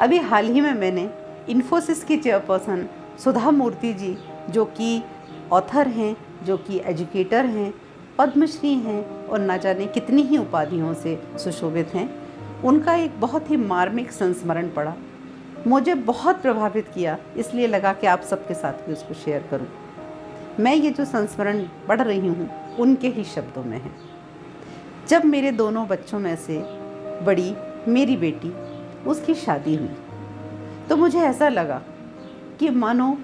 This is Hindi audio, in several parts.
अभी हाल ही में मैंने इन्फोसिस की चेयरपर्सन सुधा मूर्ति जी, जो कि ऑथर हैं, जो कि एजुकेटर हैं, पद्मश्री हैं और ना जाने कितनी ही उपाधियों से सुशोभित हैं, उनका एक बहुत ही मार्मिक संस्मरण पढ़ा। मुझे बहुत प्रभावित किया, इसलिए लगा कि आप सबके साथ भी उसको शेयर करूं। मैं ये जो संस्मरण पढ़ रही हूँ उनके ही शब्दों में है। जब मेरे दोनों बच्चों में से बड़ी मेरी बेटी, उसकी शादी हुई तो मुझे ऐसा लगा कि मानो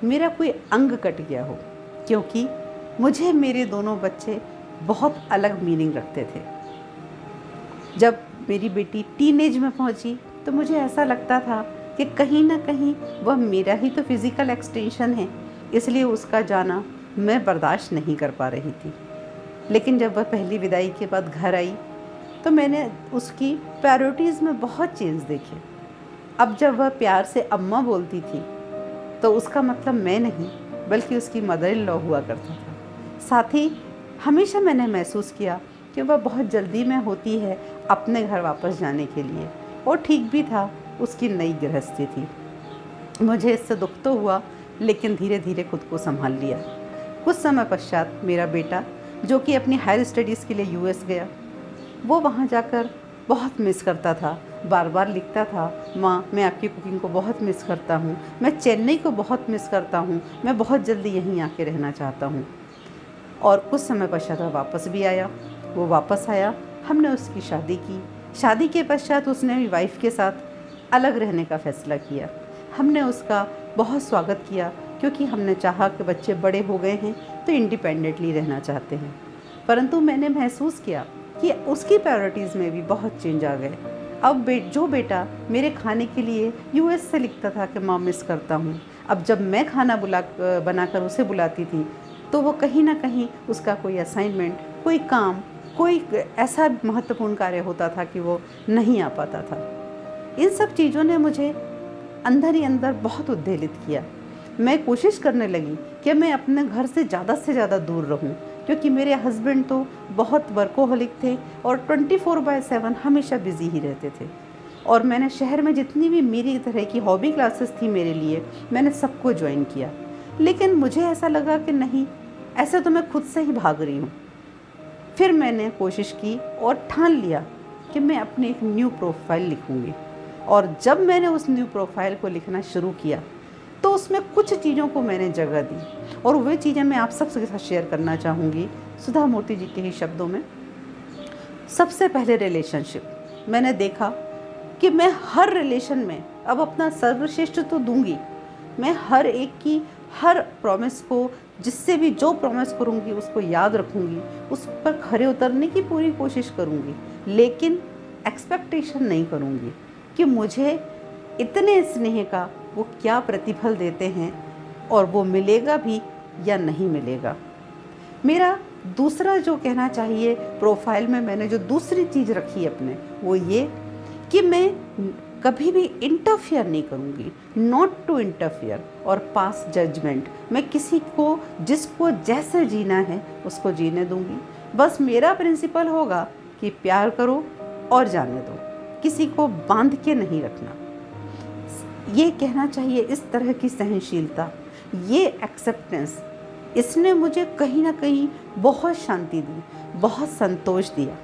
मेरा कोई अंग कट गया हो, क्योंकि मुझे मेरे दोनों बच्चे बहुत अलग मीनिंग रखते थे। जब मेरी बेटी टीनेज में पहुंची तो मुझे ऐसा लगता था कि कहीं ना कहीं वह मेरा ही तो फिज़िकल एक्सटेंशन है, इसलिए उसका जाना मैं बर्दाश्त नहीं कर पा रही थी। लेकिन जब वह पहली विदाई के बाद घर आई तो मैंने उसकी प्रायोरिटीज़ में बहुत चेंज देखे। अब जब वह प्यार से अम्मा बोलती थी तो उसका मतलब मैं नहीं बल्कि उसकी मदर इन लॉ हुआ करता था। साथ ही हमेशा मैंने महसूस किया कि वह बहुत जल्दी में होती है अपने घर वापस जाने के लिए, और ठीक भी था, उसकी नई गृहस्थी थी। मुझे इससे दुख तो हुआ, लेकिन धीरे धीरे खुद को संभाल लिया। कुछ समय पश्चात मेरा बेटा, जो कि अपनी हायर स्टडीज़ के लिए यूएस गया, वो वहाँ जाकर बहुत मिस करता था। बार बार लिखता था, माँ मैं आपकी कुकिंग को बहुत मिस करता हूँ, मैं चेन्नई को बहुत मिस करता हूँ, मैं बहुत जल्दी यहीं आके रहना चाहता हूँ। और कुछ समय पश्चात वह वापस भी आया। वो वापस आया, हमने उसकी शादी की। शादी के पश्चात उसने भी वाइफ के साथ अलग रहने का फ़ैसला किया। हमने उसका बहुत स्वागत किया, क्योंकि हमने चाहा कि बच्चे बड़े हो गए हैं तो इंडिपेंडेंटली रहना चाहते हैं। परंतु मैंने महसूस किया कि उसकी प्रायोरिटीज़ में भी बहुत चेंज आ गए। अब जो बेटा मेरे खाने के लिए यूएस से लिखता था कि माँ मिस करता हूँ, अब जब मैं खाना बनाकर उसे बुलाती थी तो वो कहीं ना कहीं उसका कोई असाइनमेंट, कोई काम, कोई ऐसा महत्वपूर्ण कार्य होता था कि वो नहीं आ पाता था। इन सब चीज़ों ने मुझे अंदर ही अंदर बहुत उद्वेलित किया। मैं कोशिश करने लगी कि मैं अपने घर से ज़्यादा दूर रहूं, क्योंकि मेरे हस्बैंड तो बहुत वर्कोहलिक थे और 24/7 हमेशा बिज़ी ही रहते थे। और मैंने शहर में जितनी भी मेरी तरह की हॉबी क्लासेस थी मेरे लिए, मैंने सबको ज्वाइन किया। लेकिन मुझे ऐसा लगा कि नहीं, ऐसे तो मैं खुद से ही भाग रही हूँ। फिर मैंने कोशिश की और ठान लिया कि मैं अपनी एक न्यू प्रोफाइल लिखूँगी। और जब मैंने उस न्यू प्रोफाइल को लिखना शुरू किया तो उसमें कुछ चीज़ों को मैंने जगह दी, और वे चीज़ें मैं आप सबके साथ शेयर करना चाहूँगी सुधा मूर्ति जी के ही शब्दों में। सबसे पहले रिलेशनशिप। मैंने देखा कि मैं हर रिलेशन में अब अपना सर्वश्रेष्ठ तो दूंगी, मैं हर एक की हर प्रॉमिस को, जिससे भी जो प्रॉमिस करूंगी उसको याद रखूंगी, उस पर खरे उतरने की पूरी कोशिश करूंगी, लेकिन एक्सपेक्टेशन नहीं करूंगी कि मुझे इतने स्नेह का वो क्या प्रतिफल देते हैं और वो मिलेगा भी या नहीं मिलेगा। मेरा दूसरा जो कहना चाहिए प्रोफाइल में मैंने जो दूसरी चीज़ रखी अपने, वो ये कि मैं कभी भी इंटरफियर नहीं करूँगी, नॉट टू इंटरफियर और पास जजमेंट। मैं किसी को, जिसको जैसे जीना है उसको जीने दूँगी। बस मेरा प्रिंसिपल होगा कि प्यार करो और जाने दो, किसी को बांध के नहीं रखना। ये कहना चाहिए इस तरह की सहनशीलता, ये एक्सेप्टेंस, इसने मुझे कहीं ना कहीं बहुत शांति दी, बहुत संतोष दिया।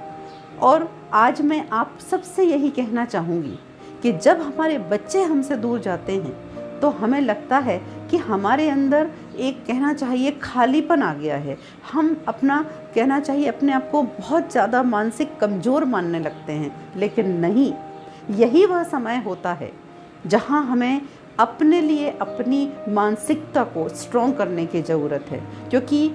और आज मैं आप सबसे यही कहना चाहूँगी कि जब हमारे बच्चे हमसे दूर जाते हैं तो हमें लगता है कि हमारे अंदर एक कहना चाहिए खालीपन आ गया है। हम अपना कहना चाहिए अपने आप को बहुत ज़्यादा मानसिक कमज़ोर मानने लगते हैं, लेकिन नहीं, यही वह समय होता है जहाँ हमें अपने लिए अपनी मानसिकता को स्ट्रॉन्ग करने की ज़रूरत है। क्योंकि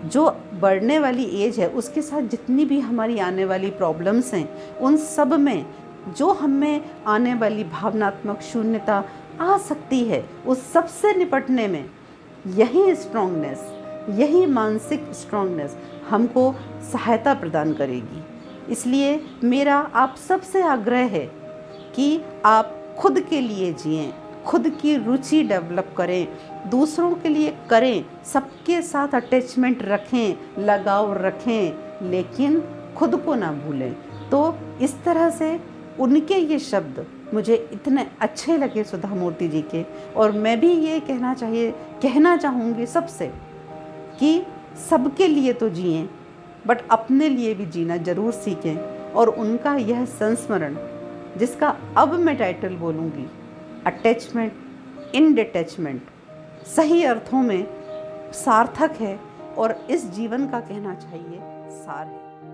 जो बढ़ने वाली एज है उसके साथ जितनी भी हमारी आने वाली प्रॉब्लम्स हैं, उन सब में जो हमें आने वाली भावनात्मक शून्यता आ सकती है, उस सब से निपटने में यही स्ट्रॉन्गनेस, यही मानसिक स्ट्रॉन्गनेस हमको सहायता प्रदान करेगी। इसलिए मेरा आप सबसे आग्रह है कि आप खुद के लिए जिएं, खुद की रुचि डेवलप करें, दूसरों के लिए करें, सबके साथ अटैचमेंट रखें, लगाव रखें, लेकिन खुद को ना भूलें। तो इस तरह से उनके ये शब्द मुझे इतने अच्छे लगे सुधा मूर्ति जी के। और मैं भी ये कहना चाहूँगी सबसे कि सबके लिए तो जिएं, बट अपने लिए भी जीना ज़रूर सीखें। और उनका यह संस्मरण, जिसका अब मैं टाइटल बोलूँगी, अटैचमेंट इन डिटैचमेंट, सही अर्थों में सार्थक है और इस जीवन का कहना चाहिए सार है।